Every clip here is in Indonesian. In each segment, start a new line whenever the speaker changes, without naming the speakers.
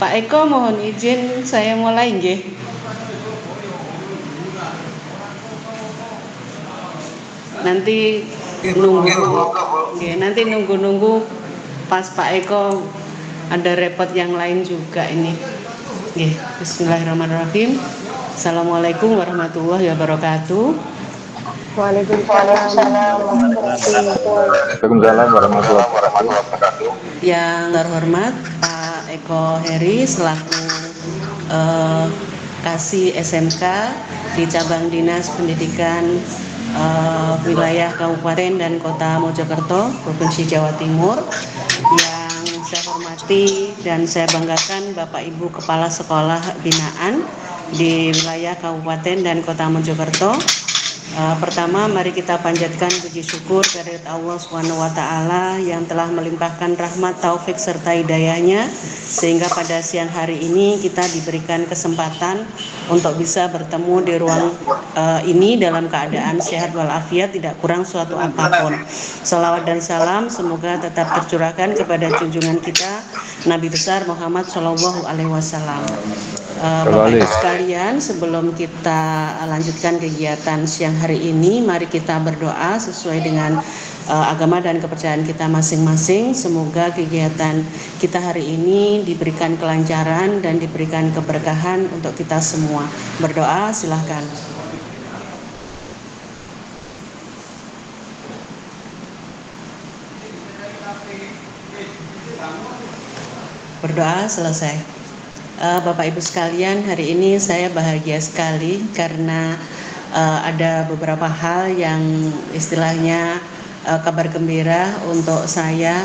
Pak Eko, mohon izin saya mulai nggih. Nanti nunggu pas Pak Eko ada repot yang lain juga ini. Nggih, bismillahirrahmanirrahim. Assalamualaikum warahmatullahi wabarakatuh.
Waalaikumsalam
Waalaikumsalam warahmatullahi wabarakatuh.
Yang terhormat Pak Eko Heri selaku Kasih SMK di cabang Dinas Pendidikan wilayah Kabupaten dan Kota Mojokerto, Provinsi Jawa Timur. Yang saya hormati dan saya banggakan Bapak Ibu Kepala Sekolah Binaan di wilayah Kabupaten dan Kota Mojokerto. Pertama, mari kita panjatkan puji syukur dari Allah SWT yang telah melimpahkan rahmat, taufik serta hidayahnya sehingga pada siang hari ini kita diberikan kesempatan untuk bisa bertemu di ruang ini dalam keadaan sehat walafiat, tidak kurang suatu apapun. Salawat dan salam semoga tetap tercurahkan kepada junjungan kita Nabi besar Muhammad SAW. Bapak Ibu sekalian, sebelum kita lanjutkan kegiatan siang hari ini, mari kita berdoa sesuai dengan agama dan kepercayaan kita masing-masing. Semoga kegiatan kita hari ini diberikan kelancaran dan diberikan keberkahan untuk kita semua. Berdoa, silahkan. Berdoa selesai. Bapak Ibu sekalian, hari ini saya bahagia sekali karena ada beberapa hal yang istilahnya kabar gembira untuk saya,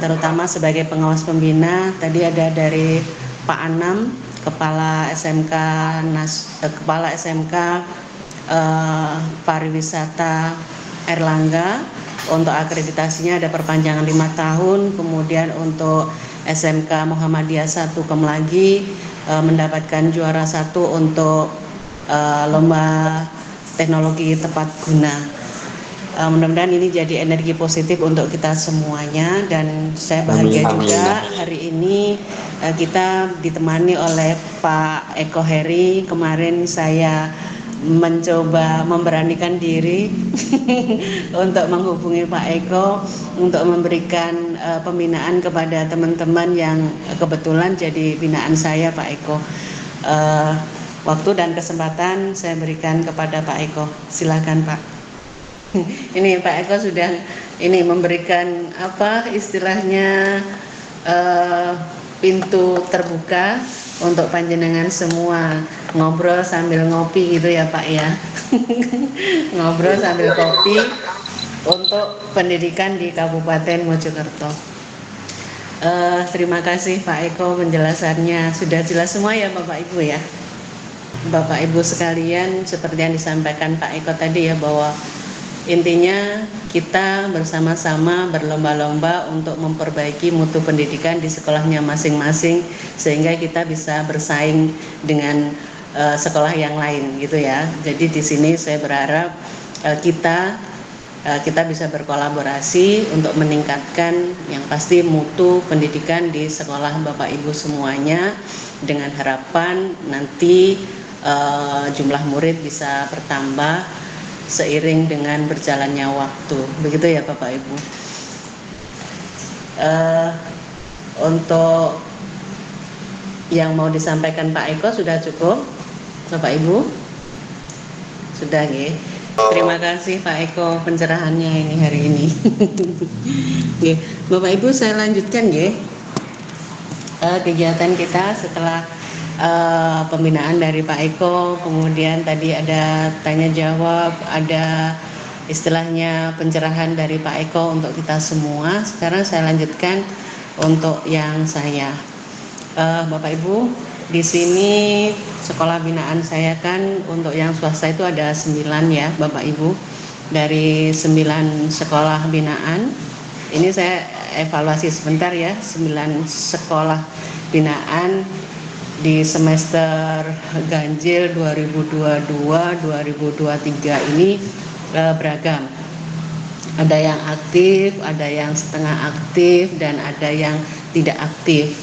terutama sebagai pengawas pembina. Tadi ada dari Pak Anam, Kepala SMK Pariwisata Erlangga, untuk akreditasinya ada perpanjangan 5 tahun. Kemudian untuk SMK Muhammadiyah 1 Kemlagi mendapatkan juara 1 untuk lomba teknologi tepat guna. Mudah-mudahan ini jadi energi positif untuk kita semuanya, dan saya bahagia juga hari ini kita ditemani oleh Pak Eko Heri. Kemarin saya mencoba memberanikan diri untuk menghubungi Pak Eko untuk memberikan pembinaan kepada teman-teman yang kebetulan jadi binaan saya, Pak Eko. Waktu dan kesempatan saya berikan kepada Pak Eko. Silakan, Pak. Ini Pak Eko sudah ini memberikan apa istilahnya pintu terbuka untuk panjenengan semua ngobrol sambil ngopi gitu ya Pak ya. Ngobrol sambil kopi untuk pendidikan di Kabupaten Mojokerto. Terima kasih Pak Eko, penjelasannya sudah jelas semua ya Bapak Ibu ya. Bapak Ibu sekalian, seperti yang disampaikan Pak Eko tadi ya, bahwa intinya kita bersama-sama berlomba-lomba untuk memperbaiki mutu pendidikan di sekolahnya masing-masing sehingga kita bisa bersaing dengan sekolah yang lain gitu ya. Jadi di sini saya berharap kita bisa berkolaborasi untuk meningkatkan yang pasti mutu pendidikan di sekolah Bapak Ibu semuanya, dengan harapan nanti jumlah murid bisa bertambah seiring dengan berjalannya waktu, begitu ya Bapak Ibu. Untuk yang mau disampaikan Pak Eko sudah cukup, Bapak Ibu? Sudah nggih. Terima kasih Pak Eko pencerahannya ini hari ini. Nggih, Bapak Ibu saya lanjutkan nggih. Kegiatan kita setelah pembinaan dari Pak Eko, kemudian tadi ada tanya jawab, ada istilahnya pencerahan dari Pak Eko untuk kita semua. Sekarang saya lanjutkan untuk yang saya. Bapak Ibu, di sini sekolah binaan saya kan untuk yang swasta itu ada 9 ya Bapak Ibu. Dari 9 sekolah binaan, ini saya evaluasi sebentar ya, 9 sekolah binaan di semester ganjil 2022-2023 ini beragam. Ada yang aktif, ada yang setengah aktif, dan ada yang tidak aktif.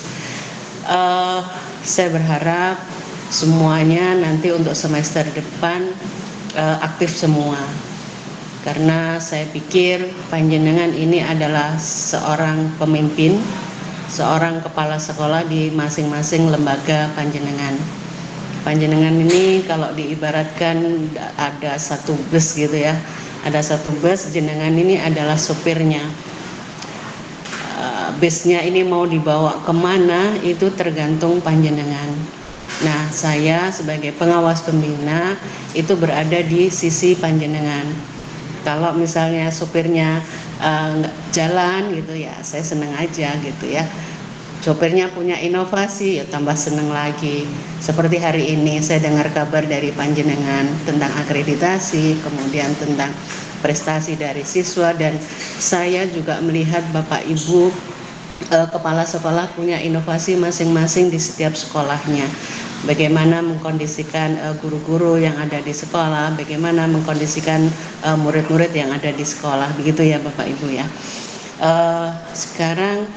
Eh, saya berharap semuanya nanti untuk semester depan aktif semua, karena saya pikir panjenengan ini adalah seorang pemimpin, seorang kepala sekolah di masing-masing lembaga panjenengan. Panjenengan ini kalau diibaratkan ada satu bus gitu ya, ada satu bus, jenengan ini adalah sopirnya. Busnya ini mau dibawa kemana itu tergantung panjenengan. Nah, saya sebagai pengawas pembina itu berada di sisi panjenengan. Kalau misalnya sopirnya nggak jalan gitu ya, saya senang aja gitu ya. Sopirnya punya inovasi ya tambah senang lagi. Seperti hari ini saya dengar kabar dari panjenengan tentang akreditasi, kemudian tentang prestasi dari siswa, dan saya juga melihat Bapak Ibu kepala sekolah punya inovasi masing-masing di setiap sekolahnya. Bagaimana mengkondisikan guru-guru yang ada di sekolah, bagaimana mengkondisikan murid-murid yang ada di sekolah, begitu ya Bapak Ibu ya. Sekarang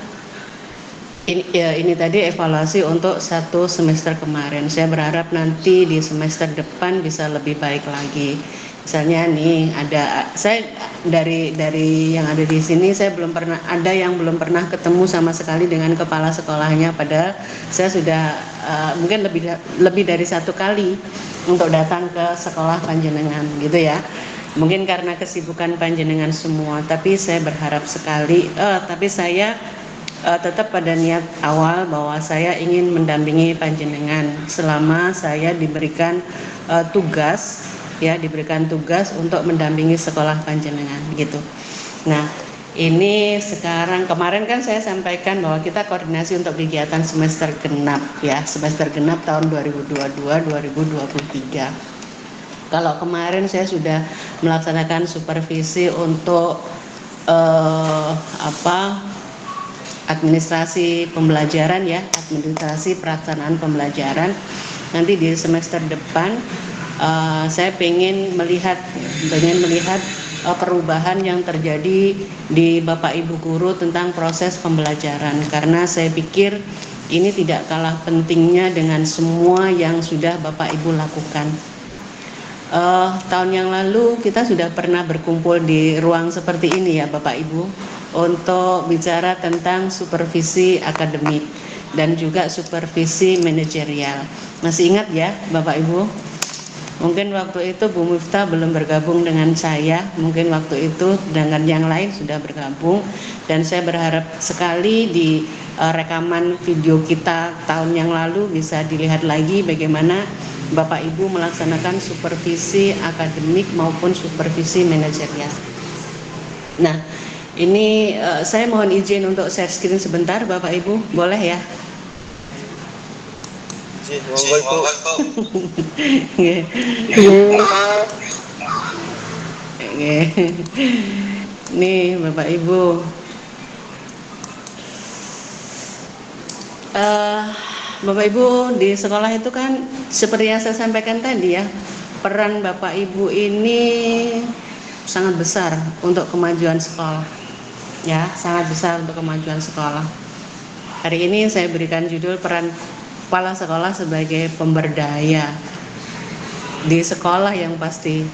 ini tadi evaluasi untuk 1 semester kemarin. Saya berharap nanti di semester depan bisa lebih baik lagi. Misalnya nih saya dari yang ada di sini, saya belum pernah ada yang belum pernah ketemu sama sekali dengan kepala sekolahnya, padahal saya sudah mungkin lebih dari 1 kali untuk datang ke sekolah panjenengan gitu ya. Mungkin karena kesibukan panjenengan semua, tapi saya berharap sekali tapi saya tetap pada niat awal bahwa saya ingin mendampingi panjenengan selama saya diberikan tugas untuk mendampingi sekolah panjenengan gitu. Nah, ini sekarang kemarin kan saya sampaikan bahwa kita koordinasi untuk kegiatan semester genap ya, semester genap tahun 2022-2023. Kalau kemarin saya sudah melaksanakan supervisi untuk administrasi pembelajaran ya, administrasi pelaksanaan pembelajaran. Nanti di semester depan saya ingin melihat perubahan yang terjadi di Bapak Ibu guru tentang proses pembelajaran, karena saya pikir ini tidak kalah pentingnya dengan semua yang sudah Bapak Ibu lakukan. Tahun yang lalu kita sudah pernah berkumpul di ruang seperti ini ya Bapak Ibu, untuk bicara tentang supervisi akademik dan juga supervisi manajerial. Masih ingat ya Bapak Ibu? Mungkin waktu itu Bu Miftah belum bergabung dengan saya, mungkin waktu itu dengan yang lain sudah bergabung, dan saya berharap sekali di rekaman video kita tahun yang lalu bisa dilihat lagi bagaimana Bapak Ibu melaksanakan supervisi akademik maupun supervisi manajerial. Nah, ini saya mohon izin untuk share screen sebentar Bapak Ibu, boleh ya? Nih Bapak Ibu, Bapak Ibu di sekolah itu kan seperti yang saya sampaikan tadi ya, peran Bapak Ibu ini sangat besar untuk kemajuan sekolah ya, sangat besar untuk kemajuan sekolah. Hari ini saya berikan judul peran kepala sekolah sebagai pemberdaya di sekolah. Yang pasti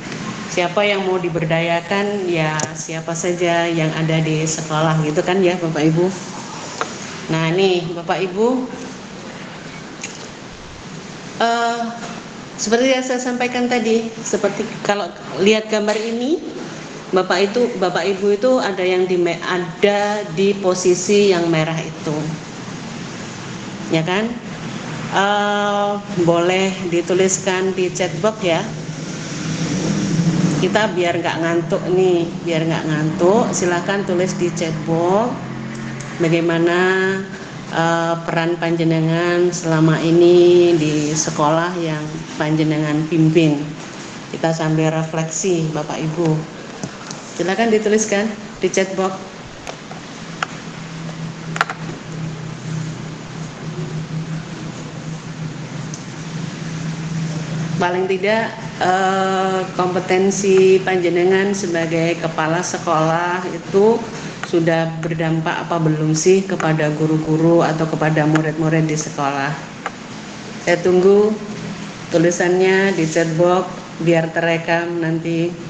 siapa yang mau diberdayakan ya siapa saja yang ada di sekolah gitu kan ya Bapak Ibu. Nah nih Bapak Ibu, seperti yang saya sampaikan tadi, seperti kalau lihat gambar ini Bapak Ibu itu ada yang ada di posisi yang merah itu ya kan. Boleh dituliskan di chat box ya, kita biar nggak ngantuk nih, silakan tulis di chat box bagaimana peran panjenengan selama ini di sekolah yang panjenengan pimpin. Kita sambil refleksi Bapak Ibu, silakan dituliskan di chat box. Paling tidak kompetensi panjenengan sebagai kepala sekolah itu sudah berdampak apa belum sih kepada guru-guru atau kepada murid-murid di sekolah. Saya tunggu tulisannya di chatbox biar terekam nanti.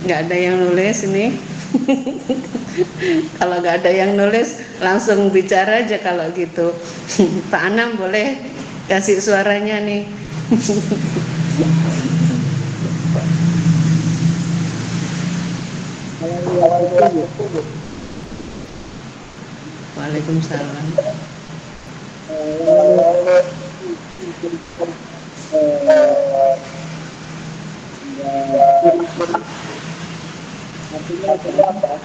Nggak ada yang nulis ini. Kalau nggak ada yang nulis langsung bicara aja kalau gitu. Pak Anam boleh kasih suaranya nih. Waalaikumsalam.
Artinya apa?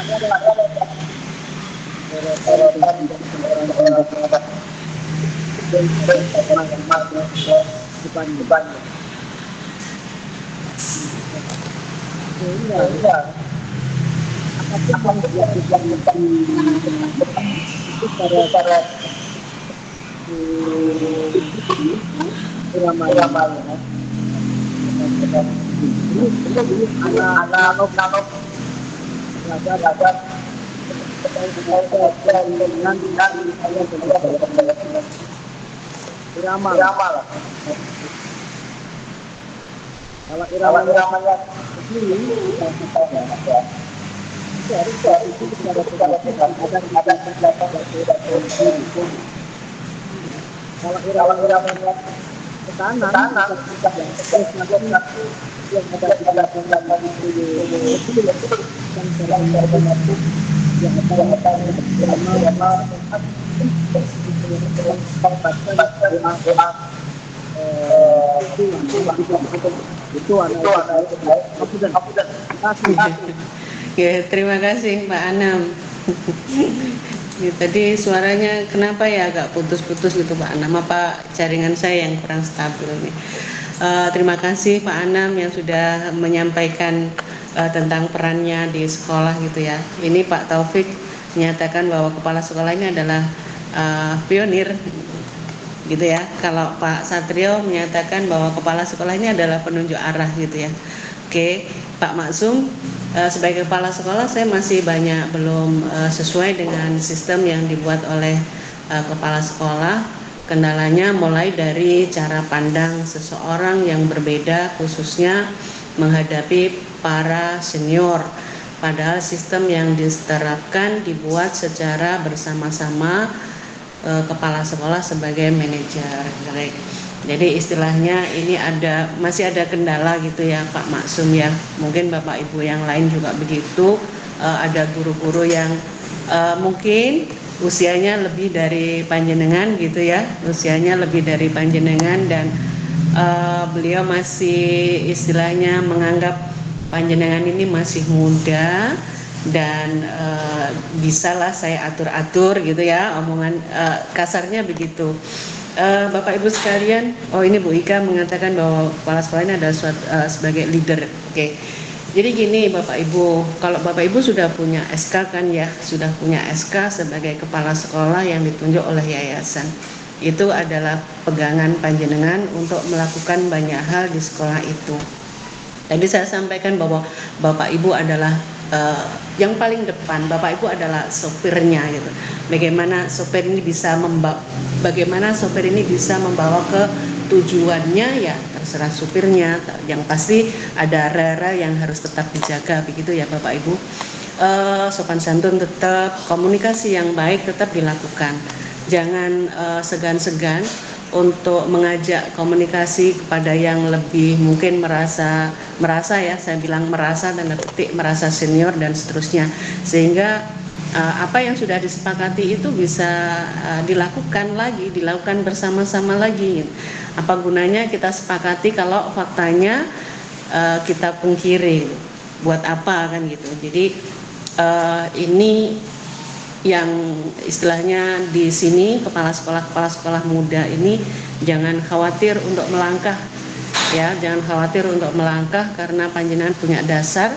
Kalau iramannya kalau iramannya ke kanan yang ada di belakang itu
Ya, terima kasih Pak Anam. Ya, tadi suaranya kenapa ya agak putus-putus gitu Pak Anam, apa jaringan saya yang kurang stabil nih. Terima kasih Pak Anam yang sudah menyampaikan tentang perannya di sekolah gitu ya. Ini Pak Taufik menyatakan bahwa kepala sekolah ini adalah pionir gitu ya. Kalau Pak Satrio menyatakan bahwa kepala sekolah ini adalah penunjuk arah gitu ya. Oke, Pak Maksum, sebagai kepala sekolah saya masih banyak belum sesuai dengan sistem yang dibuat oleh kepala sekolah. Kendalanya mulai dari cara pandang seseorang yang berbeda, khususnya menghadapi para senior. Padahal sistem yang diterapkan dibuat secara bersama-sama kepala sekolah sebagai manajer. Jadi istilahnya ini masih ada kendala gitu ya Pak Maksum ya. Mungkin Bapak Ibu yang lain juga begitu. Ada guru-guru yang mungkin usianya lebih dari panjenengan gitu ya. Usianya lebih dari panjenengan dan beliau masih istilahnya menganggap panjenengan ini masih muda dan bisalah saya atur-atur gitu ya, omongan kasarnya begitu. Bapak Ibu sekalian, ini Bu Ika mengatakan bahwa kepala sekolah ini adalah sebagai leader. Oke. Jadi gini Bapak Ibu, kalau Bapak Ibu sudah punya SK kan ya, sudah punya SK sebagai kepala sekolah yang ditunjuk oleh yayasan. Itu adalah pegangan panjenengan untuk melakukan banyak hal di sekolah itu. Tadi saya sampaikan bahwa Bapak Ibu adalah yang paling depan, Bapak Ibu adalah sopirnya gitu. Bagaimana sopir ini bisa membawa ke tujuannya ya terserah supirnya. Yang pasti ada rel yang harus tetap dijaga begitu ya Bapak Ibu. Sopan santun tetap, komunikasi yang baik tetap dilakukan. Jangan segan-segan untuk mengajak komunikasi kepada yang lebih mungkin merasa ya, saya bilang merasa dan merasa senior dan seterusnya, sehingga apa yang sudah disepakati itu bisa dilakukan bersama-sama lagi. Apa gunanya kita sepakati kalau faktanya kita pungkiri, buat apa kan gitu. Jadi ini yang istilahnya di sini kepala sekolah muda ini jangan khawatir untuk melangkah Ya, jangan khawatir untuk melangkah karena panjenengan punya dasar.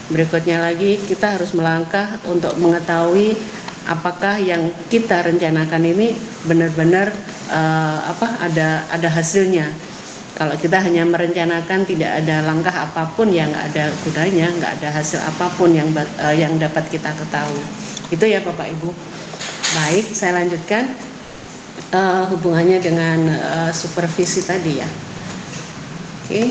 Berikutnya lagi kita harus melangkah untuk mengetahui apakah yang kita rencanakan ini benar-benar ada hasilnya. Kalau kita hanya merencanakan tidak ada langkah apapun, yang nggak ada gunanya, nggak ada hasil apapun yang dapat kita ketahui. Itu ya Bapak Ibu. Baik, saya lanjutkan hubungannya dengan supervisi tadi ya. Oke.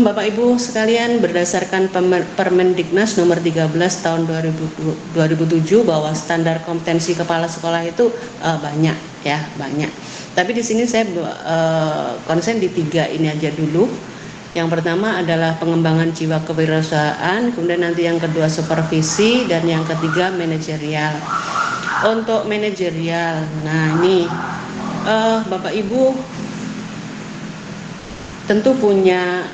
Bapak Ibu sekalian, berdasarkan Permendiknas nomor 13 tahun 2007 bahwa standar kompetensi kepala sekolah itu banyak. Tapi di sini saya konsen di 3 ini aja dulu. Yang pertama adalah pengembangan jiwa kewirausahaan, kemudian nanti yang kedua supervisi, dan yang ketiga manajerial. Untuk manajerial, nah ini Bapak Ibu tentu punya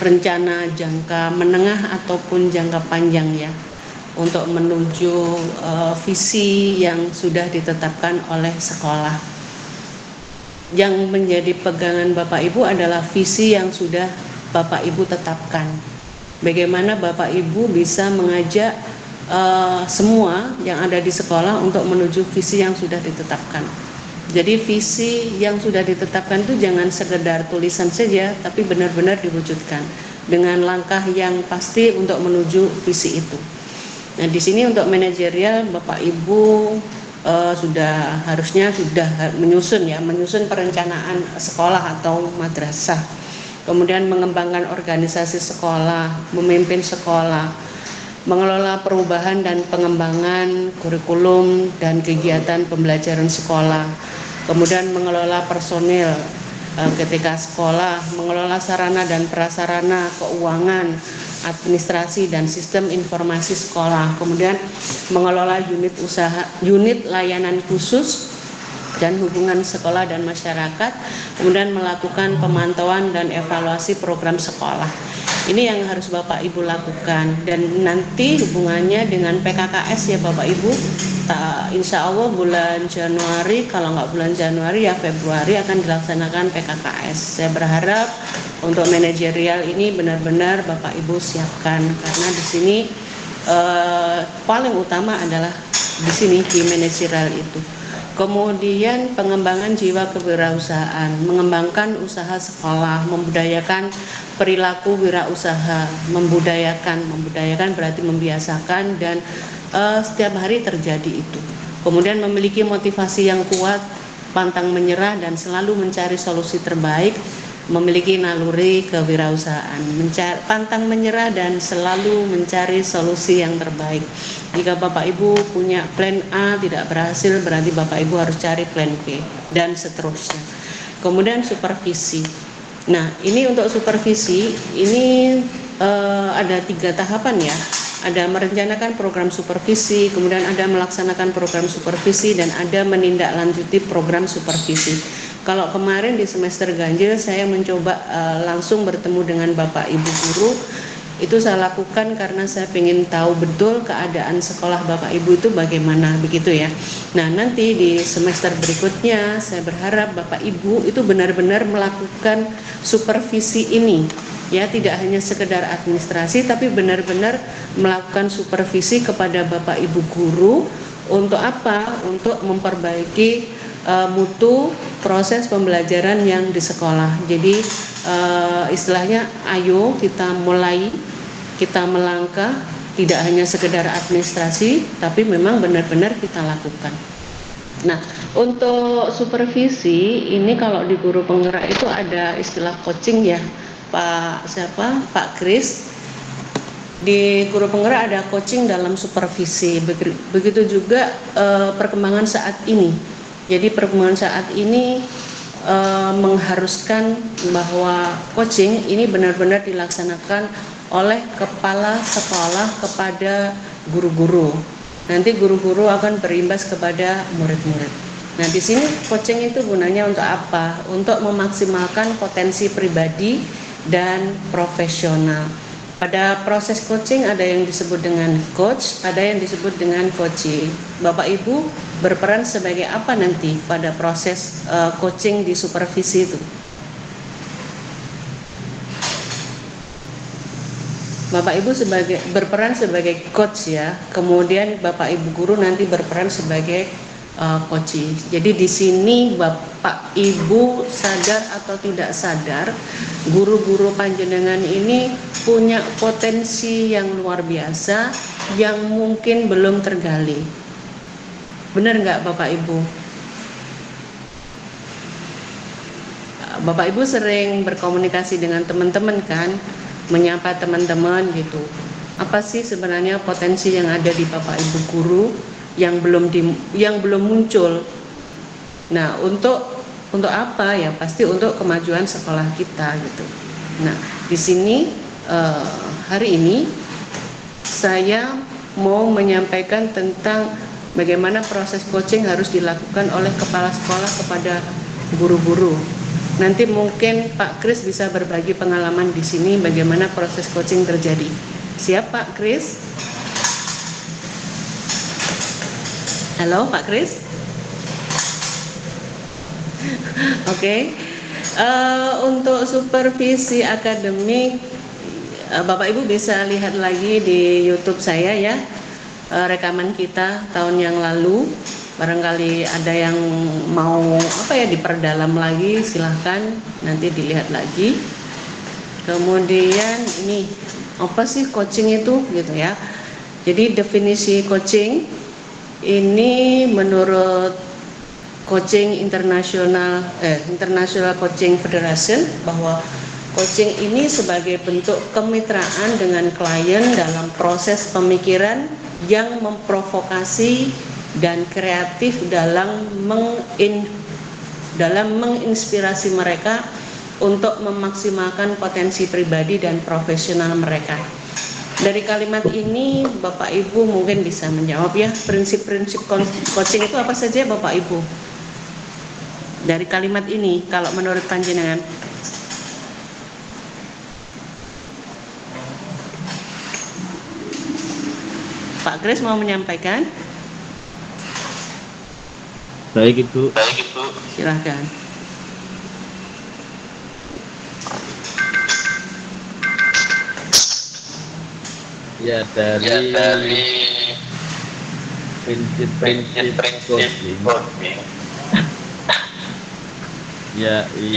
rencana jangka menengah ataupun jangka panjang ya untuk menuju visi yang sudah ditetapkan oleh sekolah. Yang menjadi pegangan Bapak Ibu adalah visi yang sudah Bapak Ibu tetapkan. Bagaimana Bapak Ibu bisa mengajak semua yang ada di sekolah untuk menuju visi yang sudah ditetapkan. Jadi visi yang sudah ditetapkan itu jangan sekedar tulisan saja, tapi benar-benar diwujudkan dengan langkah yang pasti untuk menuju visi itu. Nah, di sini untuk manajerial Bapak Ibu harusnya sudah menyusun perencanaan sekolah atau madrasah. Kemudian mengembangkan organisasi sekolah, memimpin sekolah, mengelola perubahan dan pengembangan kurikulum dan kegiatan pembelajaran sekolah, kemudian mengelola personil ketika sekolah, mengelola sarana dan prasarana keuangan, administrasi dan sistem informasi sekolah, kemudian mengelola unit layanan khusus dan hubungan sekolah dan masyarakat, kemudian melakukan pemantauan dan evaluasi program sekolah. Ini yang harus Bapak Ibu lakukan, dan nanti hubungannya dengan PKKS ya Bapak Ibu. Insya Allah bulan Januari, kalau nggak bulan Januari ya Februari akan dilaksanakan PKKS. Saya berharap untuk manajerial ini benar-benar Bapak Ibu siapkan, karena di sini paling utama adalah di sini di manajerial itu. Kemudian pengembangan jiwa kewirausahaan, mengembangkan usaha sekolah, membudayakan perilaku wirausaha, membudayakan berarti membiasakan dan setiap hari terjadi itu. Kemudian memiliki motivasi yang kuat, pantang menyerah dan selalu mencari solusi terbaik, memiliki naluri kewirausahaan, pantang menyerah dan selalu mencari solusi yang terbaik. Jika Bapak Ibu punya plan A tidak berhasil, berarti Bapak Ibu harus cari plan B dan seterusnya. Kemudian supervisi. Nah, ini untuk supervisi ini ada 3 tahapan ya. Ada merencanakan program supervisi, kemudian ada melaksanakan program supervisi, dan ada menindaklanjuti program supervisi. Kalau kemarin di semester ganjil saya mencoba langsung bertemu dengan Bapak Ibu guru. Itu saya lakukan karena saya ingin tahu betul keadaan sekolah Bapak Ibu itu bagaimana, begitu ya. Nah, nanti di semester berikutnya saya berharap Bapak Ibu itu benar-benar melakukan supervisi ini. Ya, tidak hanya sekedar administrasi, tapi benar-benar melakukan supervisi kepada Bapak Ibu guru. Untuk apa? Untuk memperbaiki mutu proses pembelajaran yang di sekolah. Jadi istilahnya ayo kita mulai, kita melangkah, tidak hanya sekedar administrasi, tapi memang benar-benar kita lakukan. Nah, untuk supervisi ini kalau di guru penggerak itu ada istilah coaching ya, Pak Kris. Di guru penggerak ada coaching dalam supervisi. Begitu juga perkembangan saat ini. Jadi perkembangan saat ini mengharuskan bahwa coaching ini benar-benar dilaksanakan oleh kepala sekolah kepada guru-guru. Nanti guru-guru akan berimbas kepada murid-murid. Nah, di sini coaching itu gunanya untuk apa? Untuk memaksimalkan potensi pribadi dan profesional. Pada proses coaching ada yang disebut dengan coach, ada yang disebut dengan coaching. Bapak Ibu berperan sebagai apa nanti pada proses coaching di supervisi itu? Bapak Ibu berperan sebagai coach ya, kemudian Bapak Ibu guru nanti berperan sebagai coachee. Jadi di sini Bapak Ibu sadar atau tidak sadar, guru-guru panjenengan ini punya potensi yang luar biasa yang mungkin belum tergali. Benar nggak Bapak Ibu? Bapak Ibu sering berkomunikasi dengan teman-teman kan, menyapa teman-teman gitu. Apa sih sebenarnya potensi yang ada di Bapak Ibu guru yang belum muncul? Nah, untuk apa ya? Pasti untuk kemajuan sekolah kita gitu. Nah, di sini hari ini saya mau menyampaikan tentang bagaimana proses coaching harus dilakukan oleh kepala sekolah kepada guru-guru. Nanti mungkin Pak Kris bisa berbagi pengalaman di sini bagaimana proses coaching terjadi. Siap Pak Kris? Halo Pak Kris? Oke. Untuk supervisi akademik, Bapak Ibu bisa lihat lagi di YouTube saya ya, rekaman kita tahun yang lalu. Barangkali ada yang mau diperdalam lagi, silahkan nanti dilihat lagi. Kemudian ini apa sih coaching itu gitu ya. Jadi definisi coaching ini menurut International Coaching Federation, bahwa coaching ini sebagai bentuk kemitraan dengan klien dalam proses pemikiran yang memprovokasi dan kreatif dalam menginspirasi mereka untuk memaksimalkan potensi pribadi dan profesional mereka. Dari kalimat ini Bapak Ibu mungkin bisa menjawab ya, prinsip-prinsip coaching itu apa saja Bapak Ibu? Dari kalimat ini kalau menurut panjenengan. Pak Kris mau menyampaikan?
Baik Ibu.
Silakan.
Ya, dari prinsip coaching yaitu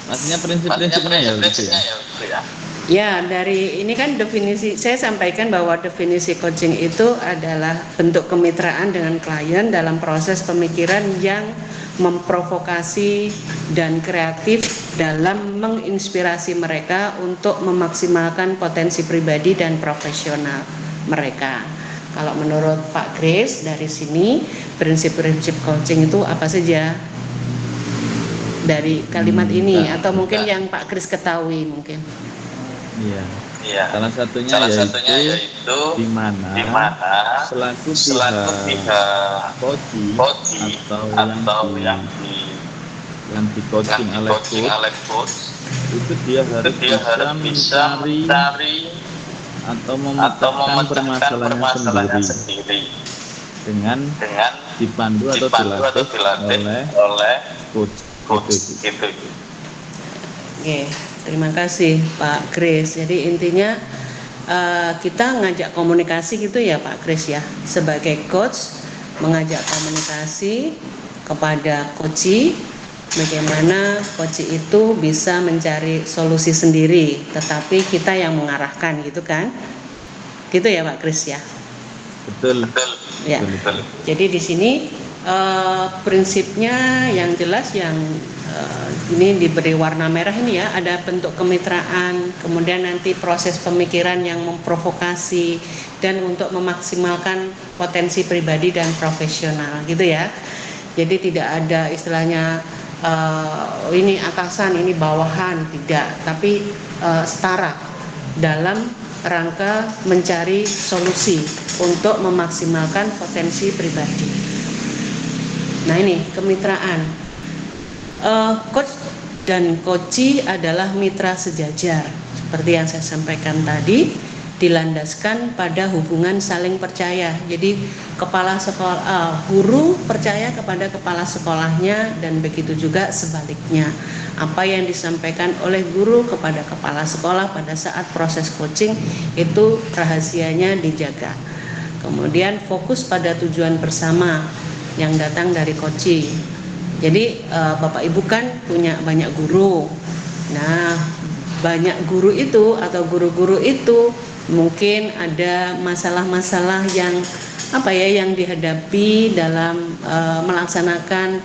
maksudnya prinsip-prinsipnya ya gitu ya.
Ya, dari ini kan definisi, saya sampaikan bahwa definisi coaching itu adalah bentuk kemitraan dengan klien dalam proses pemikiran yang memprovokasi dan kreatif dalam menginspirasi mereka untuk memaksimalkan potensi pribadi dan profesional mereka. Kalau menurut Pak Kris dari sini, prinsip-prinsip coaching itu apa saja? Dari kalimat ini atau mungkin yang Pak Kris ketahui mungkin.
Iya. Salah satunya yaitu di mana selaku pihak coaching atau yang di coaching oleh coach itu dia harus bisa mencari atau memecahkan permasalahannya sendiri dengan dipandu atau dilatih oleh coach gitu.
Oke, terima kasih Pak Kris. Jadi intinya kita ngajak komunikasi gitu ya Pak Kris ya. Sebagai coach mengajak komunikasi kepada coachee, bagaimana coachee itu bisa mencari solusi sendiri, tetapi kita yang mengarahkan gitu kan? Gitu ya Pak Kris ya.
Betul.
Ya.
Betul.
Jadi di sini prinsipnya yang jelas yang ini diberi warna merah ini ya, ada bentuk kemitraan, kemudian nanti proses pemikiran yang memprovokasi dan untuk memaksimalkan potensi pribadi dan profesional gitu ya. Jadi tidak ada istilahnya ini atasan, ini bawahan, tidak, tapi setara dalam rangka mencari solusi untuk memaksimalkan potensi pribadi. Nah ini kemitraan. Coach dan coachee adalah mitra sejajar seperti yang saya sampaikan tadi. dilandaskan pada hubungan saling percaya. Jadi kepala sekolah, guru percaya kepada kepala sekolahnya dan begitu juga sebaliknya. Apa yang disampaikan oleh guru kepada kepala sekolah pada saat proses coaching itu rahasianya dijaga. Kemudian fokus pada tujuan bersama yang datang dari coaching. Jadi Bapak Ibu kan punya banyak guru. Nah, banyak guru itu atau guru-guru itu mungkin ada masalah-masalah yang yang dihadapi dalam melaksanakan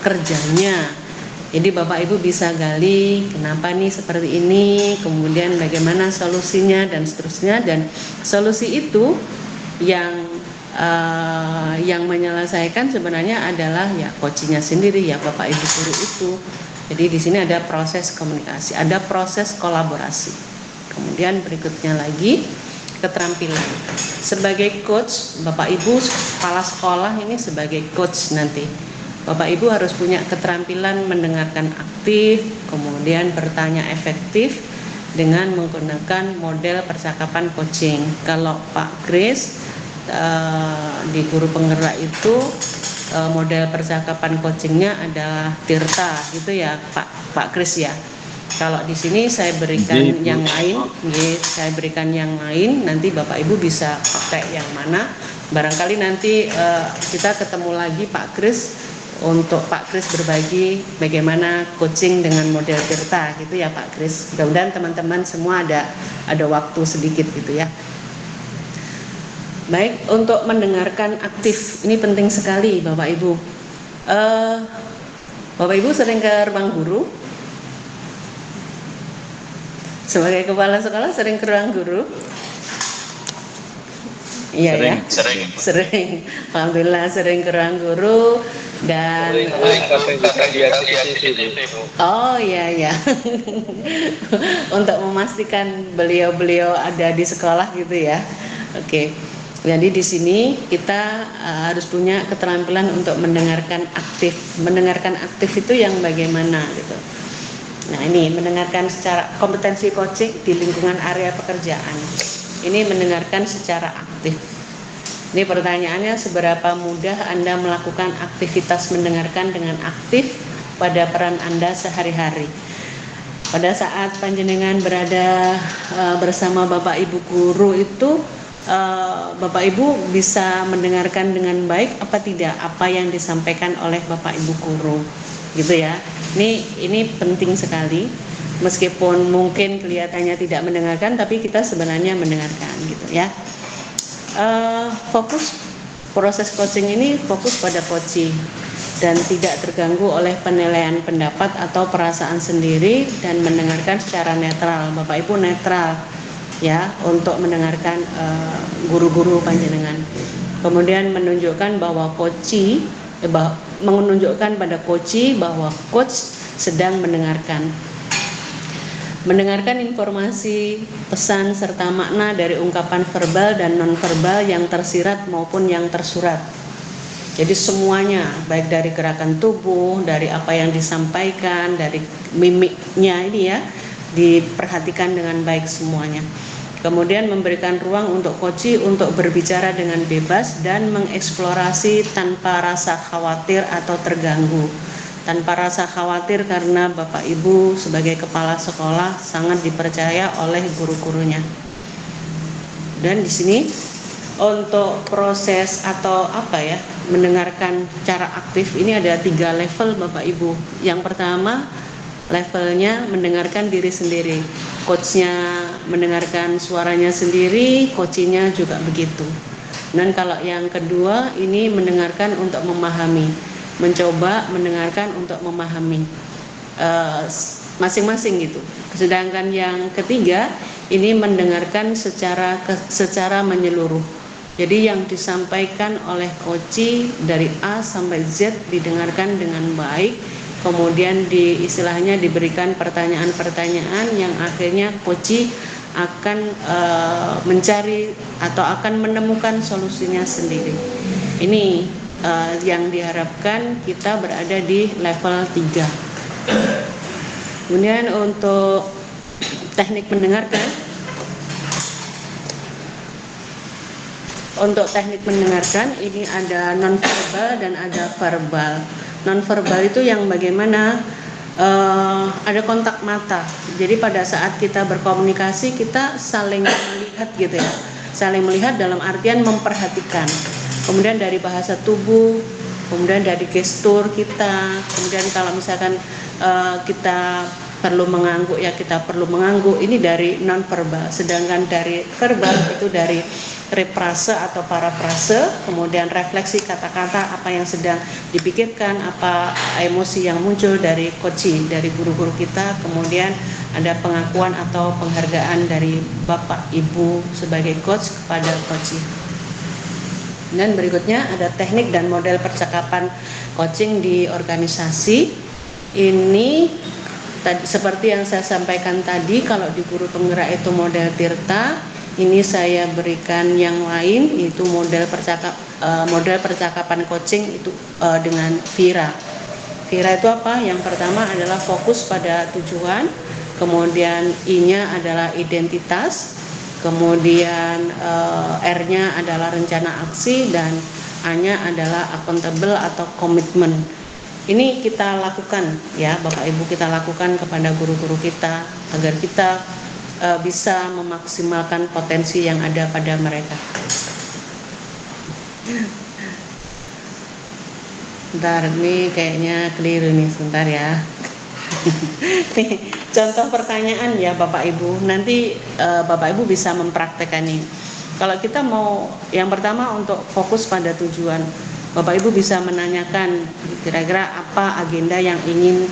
kerjanya. Jadi Bapak Ibu bisa gali kenapa nih seperti ini, kemudian bagaimana solusinya dan seterusnya, dan solusi itu yang menyelesaikan sebenarnya adalah ya coachingnya sendiri, ya Bapak Ibu guru itu. Jadi di sini ada proses komunikasi, ada proses kolaborasi. Kemudian berikutnya lagi keterampilan. Sebagai coach, Bapak Ibu kepala sekolah ini sebagai coach nanti. Bapak Ibu harus punya keterampilan mendengarkan aktif, kemudian bertanya efektif dengan menggunakan model percakapan coaching. Kalau Pak Kris di guru penggerak itu model percakapan coachingnya adalah Tirta, gitu ya Pak Kris ya. Kalau di sini saya berikan yang lain, saya berikan yang lain. Nanti Bapak Ibu bisa pakai yang mana. Barangkali nanti kita ketemu lagi Pak Kris untuk Pak Kris berbagi bagaimana coaching dengan model Tirta, gitu ya Pak Kris. Mudah-mudahan teman-teman semua ada waktu sedikit gitu ya. Baik, untuk mendengarkan aktif ini penting sekali Bapak Ibu. Bapak Ibu sering ke ruang guru? Sebagai kepala sekolah sering ke ruang guru? Iya sering. Alhamdulillah sering ke ruang guru dan oh iya untuk memastikan beliau ada di sekolah gitu ya. Oke. Jadi di sini kita harus punya keterampilan untuk mendengarkan aktif. Mendengarkan aktif itu yang bagaimana gitu. Nah, ini mendengarkan secara kompetensi coaching di lingkungan area pekerjaan. Ini mendengarkan secara aktif. Ini pertanyaannya, seberapa mudah Anda melakukan aktivitas mendengarkan dengan aktif pada peran Anda sehari-hari? Pada saat panjenengan berada bersama Bapak Ibu guru itu, Bapak Ibu bisa mendengarkan dengan baik apa tidak apa yang disampaikan oleh Bapak Ibu guru, gitu ya. Ini penting sekali. Meskipun mungkin kelihatannya tidak mendengarkan, tapi kita sebenarnya mendengarkan, gitu ya. Fokus proses coaching ini fokus pada coaching dan tidak terganggu oleh penilaian pendapat atau perasaan sendiri, dan mendengarkan secara netral. Bapak Ibu netral ya untuk mendengarkan guru-guru panjenengan. Kemudian menunjukkan bahwa menunjukkan pada coach bahwa coach sedang mendengarkan. Mendengarkan informasi, pesan serta makna dari ungkapan verbal dan nonverbal yang tersirat maupun yang tersurat. Jadi semuanya, baik dari gerakan tubuh, dari apa yang disampaikan, dari mimiknya ini ya, diperhatikan dengan baik semuanya. Kemudian memberikan ruang untuk coach untuk berbicara dengan bebas dan mengeksplorasi tanpa rasa khawatir atau terganggu. Tanpa rasa khawatir karena Bapak Ibu sebagai kepala sekolah sangat dipercaya oleh guru-gurunya. Dan di sini untuk proses atau mendengarkan cara aktif ini ada 3 level Bapak Ibu. Yang pertama levelnya mendengarkan diri sendiri. Coachnya mendengarkan suaranya sendiri, coachnya juga begitu. Dan kalau yang kedua ini mendengarkan untuk memahami. Mencoba mendengarkan untuk memahami masing-masing gitu. Sedangkan yang ketiga ini mendengarkan secara menyeluruh. Jadi yang disampaikan oleh coach dari A sampai Z didengarkan dengan baik, kemudian istilahnya diberikan pertanyaan-pertanyaan yang akhirnya coach akan mencari atau akan menemukan solusinya sendiri. Ini yang diharapkan kita berada di level 3. Kemudian untuk teknik mendengarkan, untuk teknik mendengarkan ini ada nonverbal dan ada verbal. Nonverbal itu yang bagaimana ada kontak mata. Jadi pada saat kita berkomunikasi kita saling melihat gitu ya. Saling melihat dalam artian memperhatikan. Kemudian dari bahasa tubuh, kemudian dari gestur kita, kemudian kalau misalkan kita perlu mengangguk ya kita perlu mengangguk, ini dari nonverbal. Sedangkan dari verbal itu dari reprase atau parafrase, kemudian refleksi kata-kata apa yang sedang dipikirkan, apa emosi yang muncul dari coaching, dari guru-guru kita, kemudian ada pengakuan atau penghargaan dari Bapak Ibu sebagai coach kepada coaching. Dan berikutnya ada teknik dan model percakapan coaching di organisasi. Ini tadi seperti yang saya sampaikan tadi, kalau di guru penggerak itu model Tirta, ini saya berikan yang lain, yaitu model percakapan coaching itu dengan Vira. Vira itu apa? Yang pertama adalah fokus pada tujuan, kemudian I-nya adalah identitas, kemudian R-nya adalah rencana aksi, dan A-nya adalah accountable atau komitmen. Ini kita lakukan ya Bapak Ibu, kita lakukan kepada guru-guru kita agar kita bisa memaksimalkan potensi yang ada pada mereka. Bentar, ini kayaknya keliru nih, sebentar ya. Nih, contoh pertanyaan ya Bapak Ibu, nanti Bapak Ibu bisa mempraktekkan ini. Kalau kita mau, yang pertama untuk fokus pada tujuan, Bapak Ibu bisa menanyakan kira-kira apa agenda yang ingin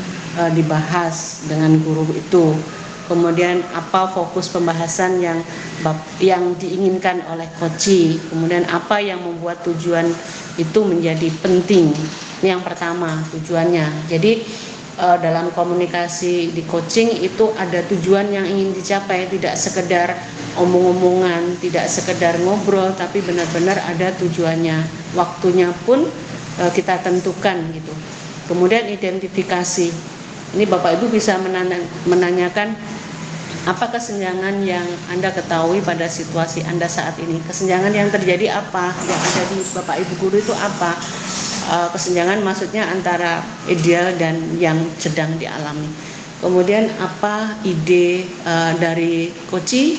dibahas dengan guru itu. Kemudian apa fokus pembahasan yang diinginkan oleh coach, kemudian apa yang membuat tujuan itu menjadi penting. Ini yang pertama, tujuannya. Jadi dalam komunikasi di coaching itu ada tujuan yang ingin dicapai, tidak sekedar omong-omongan, tidak sekedar ngobrol, tapi benar-benar ada tujuannya. Waktunya pun kita tentukan gitu. Kemudian identifikasi. Ini Bapak Ibu bisa menanyakan apa kesenjangan yang Anda ketahui pada situasi Anda saat ini. Kesenjangan yang terjadi apa? Yang ada di Bapak Ibu guru itu apa? Kesenjangan maksudnya antara ideal dan yang sedang dialami. Kemudian apa ide dari coach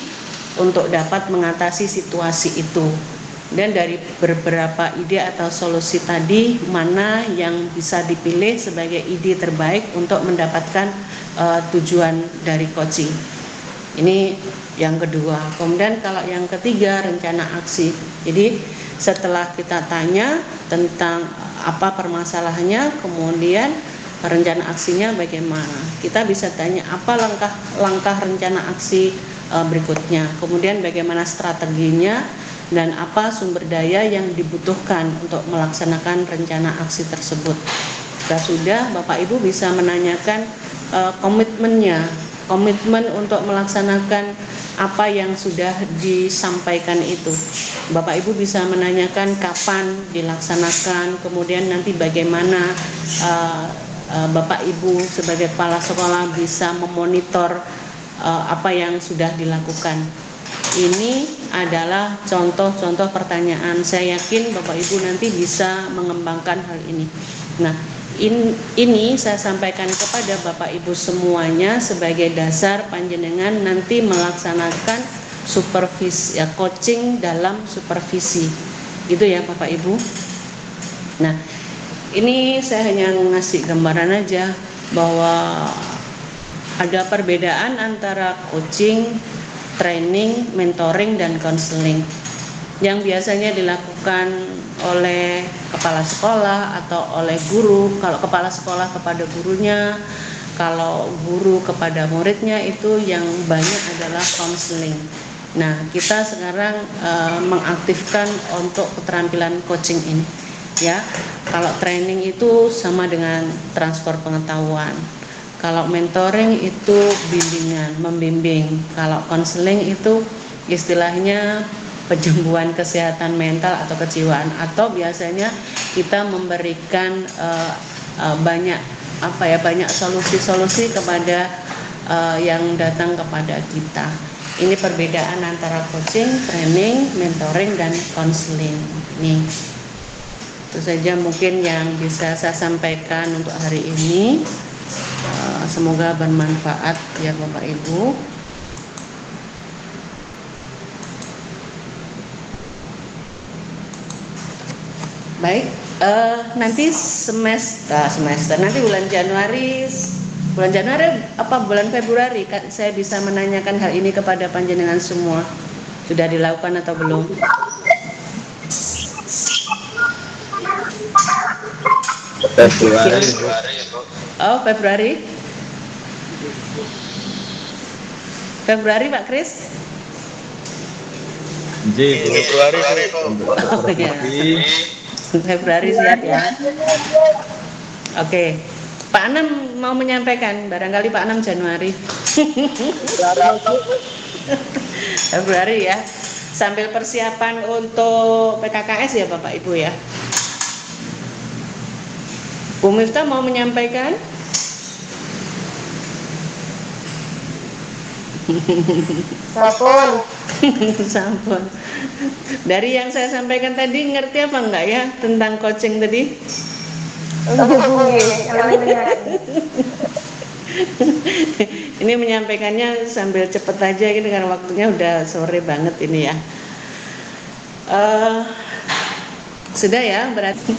untuk dapat mengatasi situasi itu. Dan dari beberapa ide atau solusi tadi, mana yang bisa dipilih sebagai ide terbaik untuk mendapatkan tujuan dari coaching. Ini yang kedua. Kemudian kalau yang ketiga, rencana aksi. Jadi setelah kita tanya tentang apa permasalahannya, kemudian rencana aksinya bagaimana. Kita bisa tanya apa langkah rencana aksi berikutnya. Kemudian bagaimana strateginya, dan apa sumber daya yang dibutuhkan untuk melaksanakan rencana aksi tersebut. Jika sudah, Bapak Ibu bisa menanyakan komitmennya, komitmen untuk melaksanakan apa yang sudah disampaikan itu. Bapak Ibu bisa menanyakan kapan dilaksanakan, kemudian nanti bagaimana Bapak Ibu sebagai kepala sekolah bisa memonitor apa yang sudah dilakukan. Ini adalah contoh-contoh pertanyaan. Saya yakin Bapak Ibu nanti bisa mengembangkan hal ini. Nah, ini saya sampaikan kepada Bapak Ibu semuanya sebagai dasar panjenengan nanti melaksanakan supervisi ya, coaching dalam supervisi. Gitu ya Bapak Ibu. Nah, ini saya hanya ngasih gambaran aja bahwa ada perbedaan antara coaching, training, mentoring, dan counseling yang biasanya dilakukan oleh kepala sekolah atau oleh guru. Kalau kepala sekolah kepada gurunya, kalau guru kepada muridnya, itu yang banyak adalah counseling. Nah, kita sekarang mengaktifkan untuk keterampilan coaching ini ya. Kalau training itu sama dengan transfer pengetahuan. Kalau mentoring itu bimbingan, membimbing. Kalau konseling itu istilahnya penyembuhan kesehatan mental atau kejiwaan, atau biasanya kita memberikan banyak solusi-solusi kepada yang datang kepada kita. Ini perbedaan antara coaching, training, mentoring, dan counseling. Nih, itu saja mungkin yang bisa saya sampaikan untuk hari ini. Semoga bermanfaat ya Bapak Ibu. Baik, nanti semester nanti bulan Januari apa bulan Februari saya bisa menanyakan hal ini kepada panjenengan semua. Sudah dilakukan atau belum?
Februari.
Oh, Februari Pak Kris?
Februari.
Oh, ya. Februari siap ya. Oke. Pak Anam mau menyampaikan, barangkali Pak Anam Januari. Februari ya. Sambil persiapan untuk PKKS ya Bapak Ibu ya. Bu Miftah mau menyampaikan? Sampun. Dari yang saya sampaikan tadi ngerti apa enggak ya tentang coaching tadi? Ini menyampaikannya sambil cepet aja ini karena waktunya udah sore banget ini ya. Sudah ya berarti.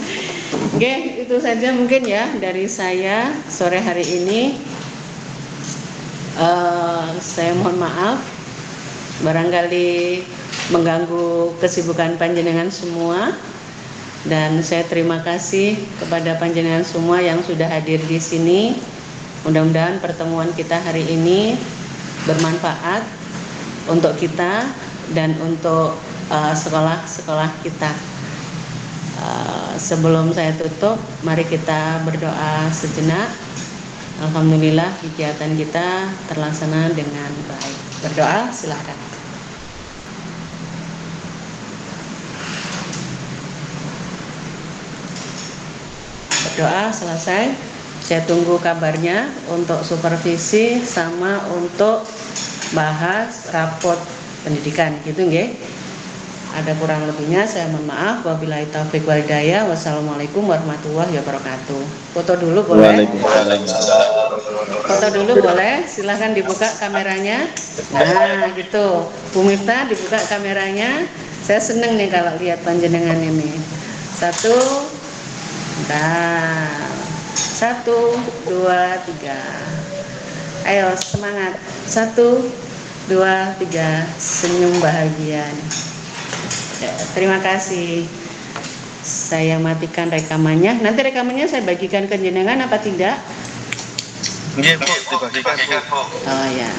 Oke, itu saja mungkin ya dari saya sore hari ini. Saya mohon maaf barangkali mengganggu kesibukan panjenengan semua, dan saya terima kasih kepada panjenengan semua yang sudah hadir di sini. Mudah-mudahan pertemuan kita hari ini bermanfaat untuk kita dan untuk sekolah-sekolah kita. Sebelum saya tutup, mari kita berdoa sejenak. Alhamdulillah kegiatan kita terlaksana dengan baik. Berdoa silakan. Berdoa selesai. Saya tunggu kabarnya untuk supervisi sama untuk bahas raport pendidikan gitu nggih. Ada kurang lebihnya saya mohon maaf. Wabillahi taufiq wal hidayah. Wassalamualaikum warahmatullahi wabarakatuh. Foto dulu boleh? Foto dulu boleh? Silahkan dibuka kameranya. Nah gitu. Bu Miftah dibuka kameranya. Saya seneng nih kalau lihat panjenengan ini. Satu. Nah, 1, 2, 3. Ayo semangat. 1, 2, 3. Senyum bahagia. Ya, terima kasih. Saya matikan rekamannya. Nanti rekamannya saya bagikan ke jenengan apa tidak?
Iya, Bu, dibagikan, Bu.
Oh ya.